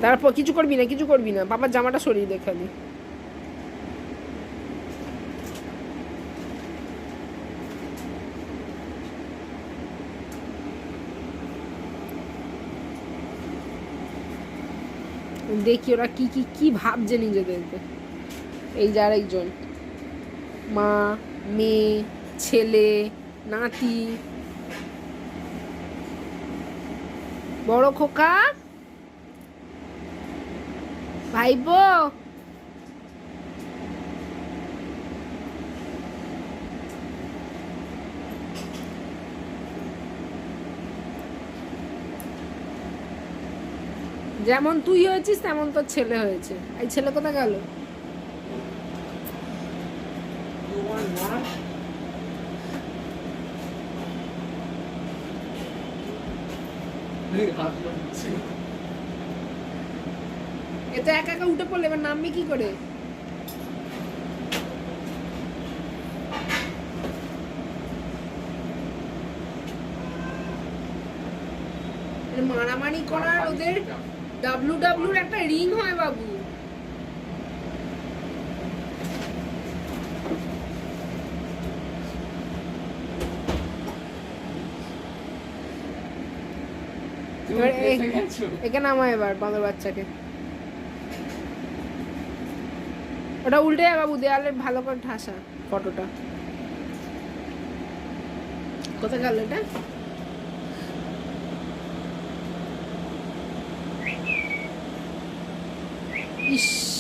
তারপর কিছু করবি না, কিছু করবি না, বাবার জামাটা সরিয়ে দে খালি। দেখি ওরা কি কি কি ভাবছে নিজেদেরকে। এই যে আরেকজন, মা, মেয়ে, ছেলে, নাতি, বড় খোকা, ভাইবো। যেমন তুই হয়েছিস তেমন তোর ছেলে হয়েছে। এই ছেলে কোথায় গেল? এটা একা একা উঠে পড়লে এবার নামবি কি করে? মারামারি করার ওদের ডাব্লিউডাব্লিউর একটা রিং হয় বাবু। এখানে নামা এবার বাঁদর বাচ্চাকে। ওটা উল্টে যায় বাবু, দেয়ালে ভালো করে ঠাসা ফটোটা। কোথায় গেল এটা? ইস